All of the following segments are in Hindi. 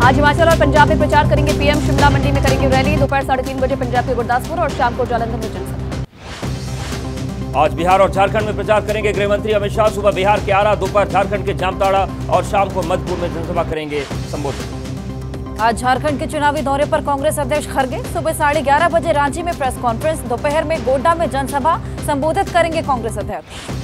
आज हिमाचल और पंजाब में प्रचार करेंगे पीएम, शिमला मंडी में करेंगे रैली। दोपहर 3:30 बजे पंजाब के गुरदासपुर और शाम को जालंधर में जनसभा। आज बिहार और झारखंड में प्रचार करेंगे गृह मंत्री अमित शाह। सुबह बिहार के आरा, दोपहर झारखंड के जामताड़ा और शाम को मधुपुर में जनसभा करेंगे संबोधित। आज झारखंड के चुनावी दौरे पर कांग्रेस अध्यक्ष खड़गे सुबह 11:30 बजे रांची में प्रेस कॉन्फ्रेंस, दोपहर में गोड्डा में जनसभा संबोधित करेंगे कांग्रेस अध्यक्ष।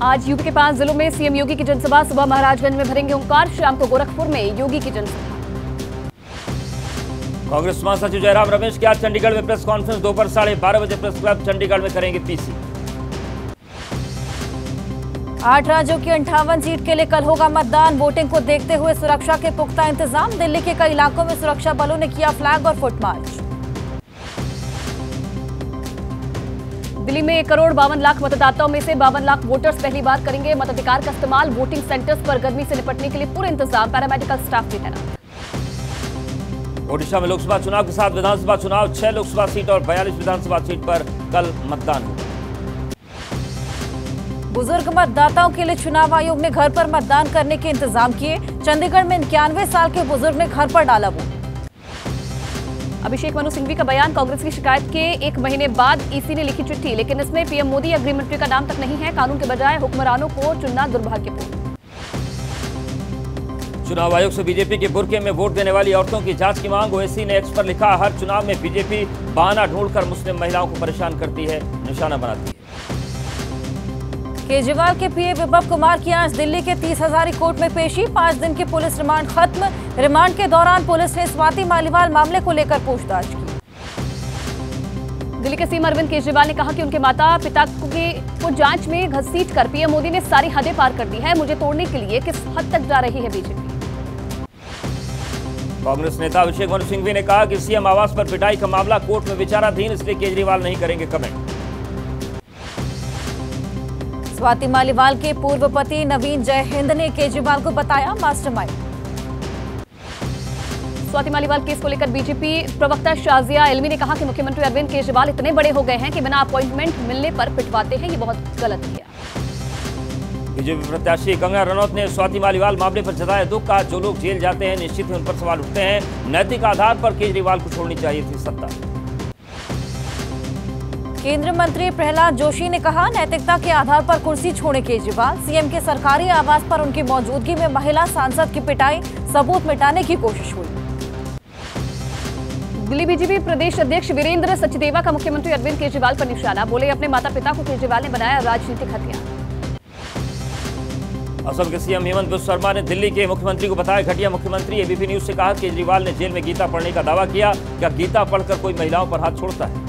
आज यूपी के 5 जिलों में सीएम योगी की जनसभा। सुबह महाराजगंज में भरेंगे ओंकार, शाम को गोरखपुर में योगी की जनसभा। कांग्रेस महासचिव जयराम रमेश की आज चंडीगढ़ में प्रेस कॉन्फ्रेंस, दोपहर 12:30 बजे प्रेस क्लब चंडीगढ़ में करेंगे पीसी। 8 राज्यों की 58 सीट के लिए कल होगा मतदान। वोटिंग को देखते हुए सुरक्षा के पुख्ता इंतजाम। दिल्ली के कई इलाकों में सुरक्षा बलों ने किया फ्लैग और फुट मार्च। दिल्ली में 1,52,00,000 मतदाताओं में से 52 लाख वोटर्स पहली बार करेंगे मताधिकार का इस्तेमाल। वोटिंग सेंटर्स पर गर्मी से निपटने के लिए पूरे इंतजाम, पैरामेडिकल स्टाफ भी तैनात। ओडिशा में लोकसभा चुनाव के साथ विधानसभा चुनाव, 6 लोकसभा सीट और 42 विधानसभा सीट पर कल मतदान होगा। बुजुर्ग मतदाताओं के लिए चुनाव आयोग ने घर पर मतदान करने के इंतजाम किए। चंडीगढ़ में 91 साल के बुजुर्ग ने घर पर डाला वोट। अभिषेक मनु सिंघवी का बयान, कांग्रेस की शिकायत के 1 महीने बाद ईसी ने लिखी चिट्ठी, लेकिन इसमें पीएम मोदी या गृह मंत्री का नाम तक नहीं है। कानून के बजाय हुक्मरानों को चुनना दुर्भाग्यपूर्ण। चुनाव आयोग से बीजेपी के बुर्के में वोट देने वाली औरतों की जांच की मांग। ओवैसी ने एक्स पर लिखा, हर चुनाव में बीजेपी बहाना ढूंढकर मुस्लिम महिलाओं को परेशान करती है, निशाना बनाती है। केजरीवाल के पीए विभव कुमार की आज दिल्ली के 30 हजारी कोर्ट में पेशी। 5 दिन की पुलिस रिमांड खत्म। रिमांड के दौरान पुलिस ने स्वाति मालीवाल मामले को लेकर पूछताछ की। दिल्ली के सीएम अरविंद केजरीवाल ने कहा कि उनके माता पिता को जांच में घसीटकर पीएम मोदी ने सारी हदें पार कर दी है। मुझे तोड़ने के लिए किस हद तक जा रही है बीजेपी। कांग्रेस नेता अभिषेक मनु सिंघवी ने कहा कि सीएम आवास पर पिटाई का मामला कोर्ट में विचाराधीन, इसलिए केजरीवाल नहीं करेंगे कमेंट। स्वाति मालीवाल के पूर्व पति नवीन जयहिंद ने केजरीवाल को बताया मास्टरमाइंड। स्वाति मालीवाल केस को लेकर बीजेपी प्रवक्ता शाजिया इल्मी ने कहा कि मुख्यमंत्री अरविंद केजरीवाल इतने बड़े हो गए हैं कि बिना अपॉइंटमेंट मिलने पर पिटवाते हैं, ये बहुत गलत किया। बीजेपी प्रत्याशी कंगना रनौत ने स्वाति मालीवाल मामले पर जताया दुख। कहा, जो लोग जेल जाते हैं निश्चित ही उन पर सवाल उठते हैं। नैतिक आधार पर केजरीवाल को छोड़नी चाहिए थी सत्ता। केंद्रीय मंत्री प्रहलाद जोशी ने कहा, नैतिकता के आधार पर कुर्सी छोड़े केजरीवाल। सीएम के सरकारी आवास पर उनकी मौजूदगी में महिला सांसद की पिटाई, सबूत मिटाने की कोशिश हुई। दिल्ली बीजेपी प्रदेश अध्यक्ष वीरेंद्र सचदेवा का मुख्यमंत्री अरविंद केजरीवाल पर निशाना। बोले, अपने माता पिता को केजरीवाल ने बनाया राजनीतिक हथियार। असम के सीएम हेमंत बिस्वा शर्मा ने दिल्ली के मुख्यमंत्री को बताया घटिया मुख्यमंत्री। एबीपी न्यूज से कहा, केजरीवाल ने जेल में गीता पढ़ने का दावा किया। क्या गीता पढ़कर कोई महिलाओं पर हाथ छोड़ता है।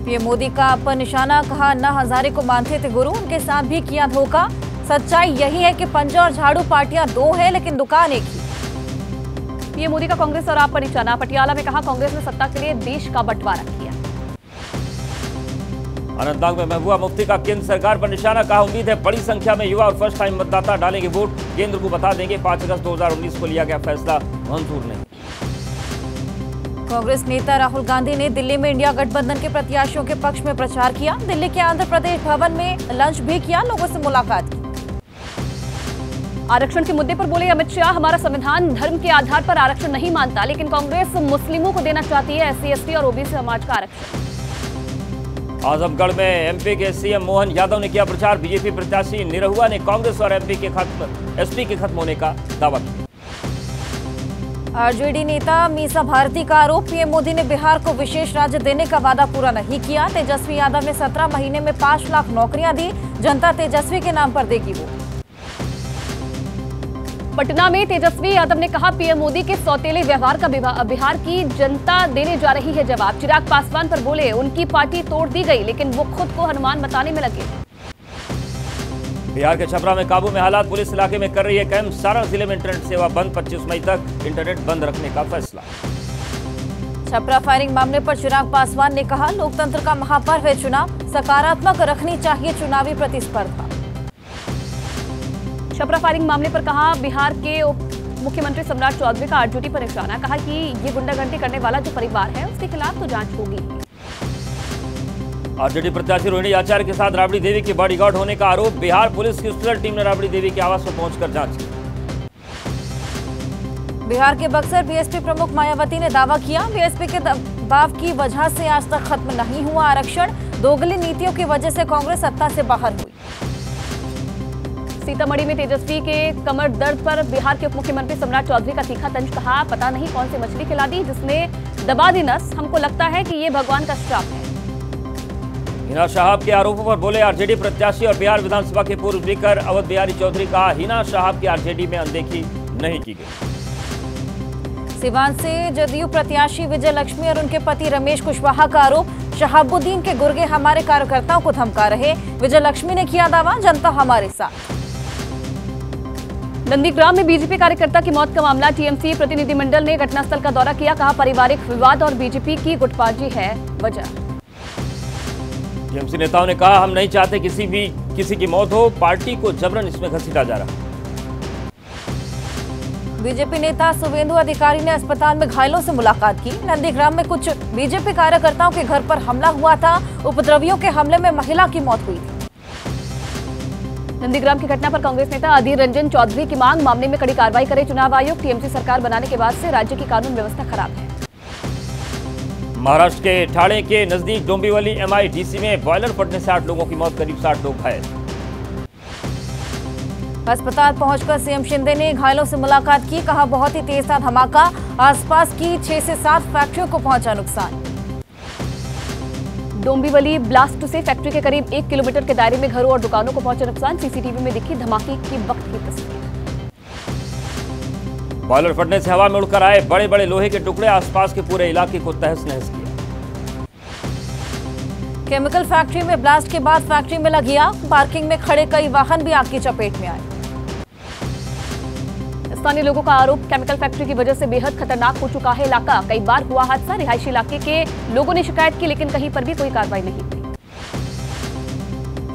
पीएम मोदी का पर निशाना, कहा अन्ना हजारे को मानते थे गुरु, उनके साथ भी किया धोखा। सच्चाई यही है कि पंजा और झाड़ू पार्टियां 2 हैं लेकिन दुकान एक ही। पीएम मोदी का कांग्रेस और आप पर निशाना। पटियाला में कहा, कांग्रेस ने सत्ता के लिए देश का बंटवारा किया। अनंतनाग में महबूबा मुफ्ती का केंद्र सरकार पर निशाना। कहा, उम्मीद है बड़ी संख्या में युवा और फर्स्ट टाइम मतदाता डालेंगे वोट। केंद्र को बता देंगे 5 अगस्त 2019 को लिया गया फैसला मंजूर नहीं। कांग्रेस नेता राहुल गांधी ने दिल्ली में इंडिया गठबंधन के प्रत्याशियों के पक्ष में प्रचार किया। दिल्ली के आंध्र प्रदेश भवन में लंच भी किया, लोगों से मुलाकात की। आरक्षण के मुद्दे पर बोले अमित शाह, हमारा संविधान धर्म के आधार पर आरक्षण नहीं मानता, लेकिन कांग्रेस मुस्लिमों को देना चाहती है एससी एसटी और ओबीसी समाज का आरक्षण। आजमगढ़ में एमपी के सीएम मोहन यादव ने किया प्रचार। बीजेपी प्रत्याशी निरहुआ ने कांग्रेस और एसपी के खत्म होने का दावा किया। आरजेडी नेता मीसा भारती का आरोप, पीएम मोदी ने बिहार को विशेष राज्य देने का वादा पूरा नहीं किया। तेजस्वी यादव ने 17 महीने में 5 लाख नौकरियां दी। जनता तेजस्वी के नाम पर देगी वोट। पटना में तेजस्वी यादव ने कहा, पीएम मोदी के सौतेले व्यवहार का बिहार की जनता देने जा रही है जवाब। चिराग पासवान पर बोले, उनकी पार्टी तोड़ दी गई लेकिन वो खुद को हनुमान बताने में लगे। बिहार के छपरा में काबू में हालात, पुलिस इलाके में कर रही है कैंप। सारण जिले में इंटरनेट सेवा बंद, 25 मई तक इंटरनेट बंद रखने का फैसला। छपरा फायरिंग मामले पर चिराग पासवान ने कहा, लोकतंत्र का महापर्व है चुनाव, सकारात्मक रखनी चाहिए चुनावी प्रतिस्पर्धा। छपरा फायरिंग मामले पर कहा, बिहार के मुख्यमंत्री सम्राट चौधरी का आरजेडी पर निशाना। कहा कि ये गुंडागर्दी करने वाला जो परिवार है उसके खिलाफ तो जांच होगी। आरजेडी प्रत्याशी रोहिणी आचार्य के साथ राबड़ी देवी के बॉडीगार्ड होने का आरोप। बिहार पुलिस की स्पेशल टीम ने राबड़ी देवी के आवास पर पहुंचकर जांच की। बिहार के बक्सर बीएसपी प्रमुख मायावती ने दावा किया, बीएसपी के दबाव की वजह से आज तक खत्म नहीं हुआ आरक्षण, दोगली नीतियों की वजह से कांग्रेस सत्ता से बाहर हुई। सीतामढ़ी में तेजस्वी के कमर दर्द पर बिहार के उप मुख्यमंत्री सम्राट चौधरी का तीखा तंज, कहा पता नहीं कौन सी मछली खिला दी जिसने दबा दी नस, हमको लगता है कि ये भगवान का श्राप है। हिना साहब के आरोपों पर बोले आरजेडी प्रत्याशी और बिहार विधानसभा के पूर्व स्पीकर अवध बिहारी चौधरी, कहा हिना साहब की आरजेडी में अनदेखी नहीं की गई। सिवान से जदयू प्रत्याशी विजय लक्ष्मी और उनके पति रमेश कुशवाहा का आरोप, शहाबुद्दीन के गुर्गे हमारे कार्यकर्ताओं को धमका रहे, विजय लक्ष्मी ने किया दावा जनता हमारे साथ। नंदीग्राम में बीजेपी कार्यकर्ता की मौत का मामला, टीएमसी प्रतिनिधिमंडल ने घटनास्थल का दौरा किया, कहा पारिवारिक विवाद और बीजेपी की गुटबाजी है वजह। टीएमसी नेताओं ने कहा हम नहीं चाहते किसी की मौत हो, पार्टी को जबरन इसमें घसीटा जा रहा। बीजेपी नेता शुभेंदु अधिकारी ने अस्पताल में घायलों से मुलाकात की, नंदीग्राम में कुछ बीजेपी कार्यकर्ताओं के घर पर हमला हुआ था, उपद्रवियों के हमले में महिला की मौत हुई थी। नंदीग्राम की घटना पर कांग्रेस नेता अधीर रंजन चौधरी की मांग, मामले में कड़ी कार्रवाई करे चुनाव आयोग, टीएमसी सरकार बनाने के बाद से राज्य की कानून व्यवस्था खराब है। महाराष्ट्र के ठाणे के नजदीक डोंबिवली एमआईडीसी में बॉयलर फटने से 8 लोगों की मौत, करीब 60 लोग घायल। अस्पताल पहुंचकर सीएम शिंदे ने घायलों से मुलाकात की, कहा बहुत ही तेज था धमाका, आसपास की 6 से 7 फैक्ट्रियों को पहुंचा नुकसान। डोंबिवली ब्लास्ट से फैक्ट्री के करीब 1 किलोमीटर के दायरे में घरों और दुकानों को पहुंचा नुकसान, सीसीटीवी में दिखी धमाके की वक्त की तस्वीर। बॉयलर फटने से हवा में उड़कर आए बड़े बड़े लोहे के टुकड़े आसपास के पूरे इलाके को तहस नहस किया। केमिकल फैक्ट्री में ब्लास्ट के बाद फैक्ट्री में लगी आग, पार्किंग में खड़े कई वाहन भी आग की चपेट में आए। स्थानीय लोगों का आरोप, केमिकल फैक्ट्री की वजह से बेहद खतरनाक हो चुका है इलाका, कई बार हुआ हादसा, रिहायशी इलाके के लोगों ने शिकायत की लेकिन कहीं पर भी कोई कार्रवाई नहीं हुई।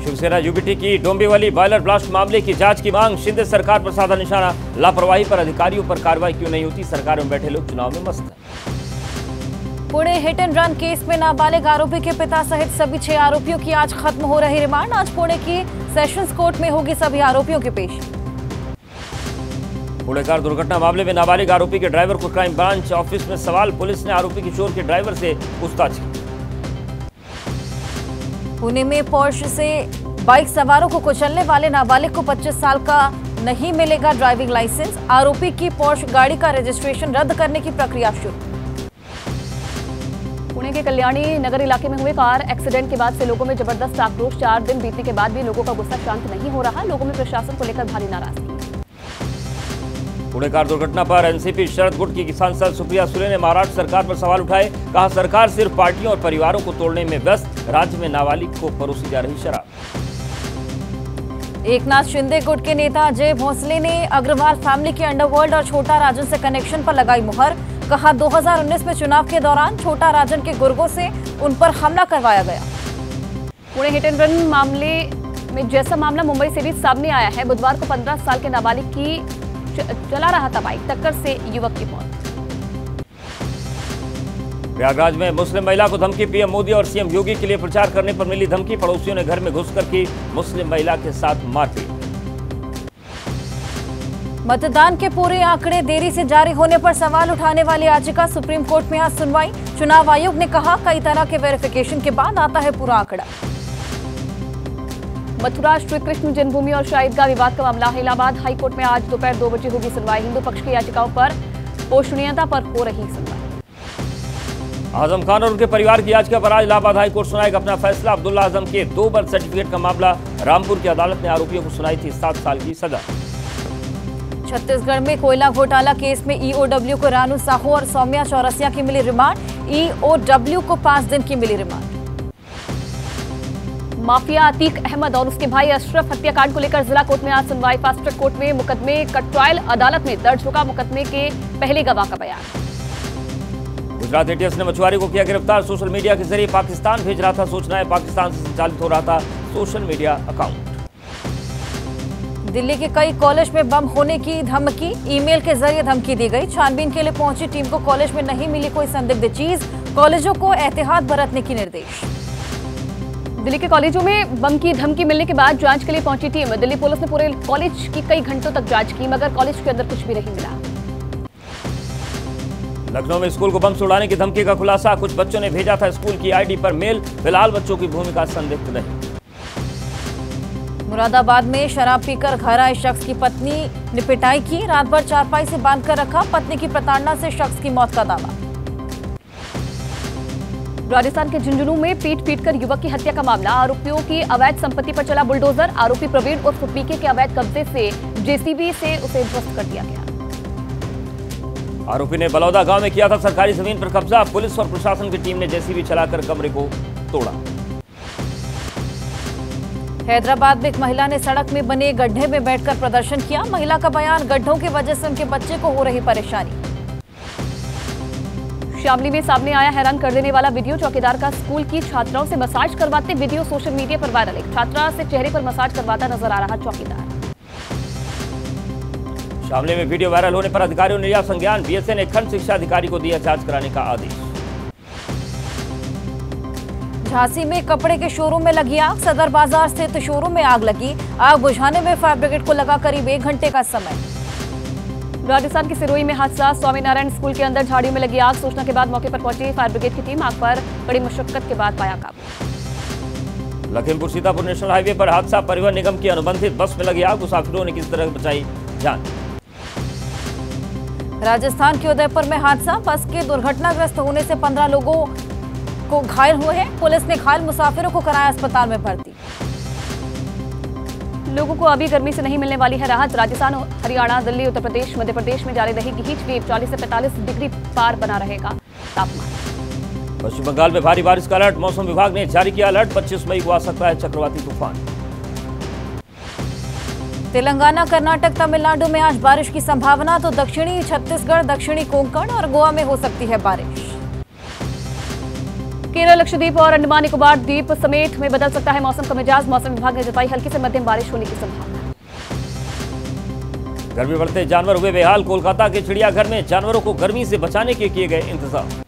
शिवसेना यूबीटी की डोंबिवली बॉयलर ब्लास्ट मामले की जांच की मांग, शिंदे सरकार पर साधा निशाना, लापरवाही पर अधिकारियों पर कार्रवाई क्यों नहीं होती, सरकार में बैठे लोग चुनाव में मस्त हैं। Pune hit and run case में नाबालिग आरोपी के पिता सहित सभी 6 आरोपियों की आज खत्म हो रही रिमांड, आज पुणे की सेशंस कोर्ट में होगी सभी आरोपियों की पेशी। पुणे कार दुर्घटना मामले में नाबालिग आरोपी के ड्राइवर को क्राइम ब्रांच ऑफिस में सवाल, पुलिस ने आरोपी किशोर के ड्राइवर से पूछताछ की। पुणे में पोर्श से बाइक सवारों को कुचलने वाले नाबालिग को 25 साल का नहीं मिलेगा ड्राइविंग लाइसेंस, आरोपी की पोर्श गाड़ी का रजिस्ट्रेशन रद्द करने की प्रक्रिया शुरू। पुणे के कल्याणी नगर इलाके में हुए कार एक्सीडेंट के बाद से लोगों में जबरदस्त आक्रोश, 4 दिन बीतने के बाद भी लोगों का गुस्सा शांत नहीं हो रहा, लोगों में प्रशासन को लेकर भारी नाराजगी। पुणे कार दुर्घटना पर एनसीपी शरद गुट की सांसद सुप्रिया सुले ने महाराष्ट्र सरकार पर सवाल उठाए, कहा सरकार सिर्फ पार्टियों और परिवारों को तोड़ने में व्यस्त, राज्य में नाबालिग को परोसी जा रही शराब। एकनाथ शिंदे गुट के नेता अजय भोसले ने अग्रवाल फैमिली के अंडरवर्ल्ड और छोटा राजन से कनेक्शन पर लगाई मुहर, कहा 2019 में चुनाव के दौरान छोटा राजन के गुर्गों से उन पर हमला करवाया गया। पुणे हिट एंड रन मामले में जैसा मामला मुंबई से भी सामने आया है, बुधवार को 15 साल के नाबालिग की चला रहा था बाइक, टक्कर से युवक की मौत। प्रयागराज में मुस्लिम महिला को धमकी, पीएम मोदी और सीएम योगी के लिए प्रचार करने पर मिली धमकी, पड़ोसियों ने घर में घुसकर की मुस्लिम महिला के साथ मारपीट। मतदान के पूरे आंकड़े देरी से जारी होने पर सवाल उठाने वाली याचिका, सुप्रीम कोर्ट में आज सुनवाई, चुनाव आयोग ने कहा कई तरह के वेरिफिकेशन के बाद आता है पूरा आंकड़ा। मथुरा श्री कृष्ण जन्मभूमि और शाहीदगाह विवाद का मामला, इलाहाबाद हाईकोर्ट में आज दोपहर 2 बजे होगी सुनवाई, हिंदू पक्ष की याचिकाओं पर पोषणीयता पर हो रही सुनवाई। आजम खान और उनके परिवार की याचिका पर आज इलाहाबाद हाईकोर्ट सुनाएगा अपना फैसला, अब्दुल्ला आजम के 2 बर्थ सर्टिफिकेट का मामला, रामपुर की अदालत ने आरोपियों को सुनाई थी 7 साल की सजा। छत्तीसगढ़ में कोयला घोटाला केस में ईओडब्ल्यू को रानू साहू और सौम्या चौरसिया की मिली रिमांड, ईओडब्ल्यू को 5 दिन की मिली रिमांड। माफिया अतीक अहमद और उसके भाई अशरफ हत्याकांड को लेकर जिला कोर्ट में आज सुनवाई, फास्ट ट्रैक कोर्ट में मुकदमे का ट्रायल अदालत में दर्ज होगा मुकदमे के पहले गवाह का बयान। गुजरात एटीएस ने मछुआरे को किया गिरफ्तार, सोशल मीडिया के जरिए पाकिस्तान भेज रहा था सूचनाएं, पाकिस्तान से संचालित हो रहा था सोशल मीडिया अकाउंट। दिल्ली के कई कॉलेज में बम होने की धमकी, ईमेल के जरिए धमकी दी गई, छानबीन के लिए पहुंची टीम को कॉलेज में नहीं मिली कोई संदिग्ध चीज, कॉलेजों को एहतियात बरतने की निर्देश। दिल्ली के कॉलेजों में बम की धमकी मिलने के बाद जांच के लिए पहुंची टीम, दिल्ली पुलिस ने पूरे कॉलेज की कई घंटों तक जांच की मगर कॉलेज के अंदर कुछ भी नहीं मिला। लखनऊ में स्कूल को बम से उड़ाने की धमकी का खुलासा। कुछ बच्चों ने भेजा था स्कूल की आईडी पर मेल। फिलहाल बच्चों की भूमिका संदिग्ध नहीं। मुरादाबाद में शराब पीकर घर आए शख्स की पत्नी ने पिटाई की। रात भर चारपाई से बांधकर रखा। पत्नी की प्रताड़ना से शख्स की मौत का दावा। राजस्थान के झुंझुनू में पीट कर युवक की हत्या का मामला। आरोपियों की अवैध संपत्ति पर चला बुलडोजर। आरोपी प्रवीण उर्फ पीके के अवैध कब्जे से जेसीबी से उसे ध्वस्त कर दिया गया। आरोपी ने बलौदा गांव में किया था सरकारी जमीन पर कब्जा। पुलिस और प्रशासन की टीम ने जेसीबी चलाकर कमरे को तोड़ा। हैदराबाद में एक महिला ने सड़क में बने गड्ढे में बैठकर प्रदर्शन किया। महिला का बयान, गड्ढों की वजह से उनके बच्चे को हो रही परेशानी। शामली में सामने आया हैरान कर देने वाला वीडियो। चौकीदार का स्कूल की छात्राओं से मसाज करवाते वीडियो सोशल मीडिया पर वायरल। एक छात्रा से चेहरे पर मसाज करवाता नजर आ रहा चौकीदार। शामली में वीडियो वायरल होने पर अधिकारियों ने लिया संज्ञान। बीएसए ने खंड शिक्षा अधिकारी को दिया जांच कराने का आदेश। झांसी में कपड़े के शोरूम में लगी आग। सदर बाजार स्थित शोरूम में आग लगी। आग बुझाने में फायर ब्रिगेड को लगा करीब 1 घंटे का समय। राजस्थान के सिरोही में हादसा। स्वामीनारायण स्कूल के अंदर झाड़ियों में लगी आग। सूचना के बाद मौके पर पहुंची फायर ब्रिगेड की टीम। आग पर कड़ी मशक्कत के बाद पाया काबू। लखीमपुर सीतापुर नेशनल हाईवे पर हादसा। परिवहन निगम की अनुबंधित बस में लगी आग। मुसाफिरों ने किस तरह बचाई जान। राजस्थान के उदयपुर में हादसा। बस के दुर्घटनाग्रस्त होने से 15 लोगों को घायल हुए हैं। पुलिस ने घायल मुसाफिरों को कराया अस्पताल में भर्ती। लोगों को अभी गर्मी से नहीं मिलने वाली है राहत। राजस्थान, हरियाणा, दिल्ली, उत्तर प्रदेश, मध्य प्रदेश में जारी रहेगी हीट वेव। 40 से 45 डिग्री पार बना रहेगा तापमान। पश्चिम बंगाल में भारी बारिश का अलर्ट। मौसम विभाग ने जारी किया अलर्ट। 25 मई को आ सकता है चक्रवाती तूफान। तेलंगाना, कर्नाटक, तमिलनाडु में आज बारिश की संभावना। तो दक्षिणी छत्तीसगढ़, दक्षिणी कोंकण और गोवा में हो सकती है बारिश। केरल, लक्षद्वीप और अंडमान निकोबार द्वीप समेत में बदल सकता है मौसम का मिजाज। मौसम विभाग ने जताई हल्की से मध्यम बारिश होने की संभावना। गर्मी बढ़ते जानवर हुए बेहाल। कोलकाता के चिड़ियाघर में जानवरों को गर्मी से बचाने के किए गए इंतजाम।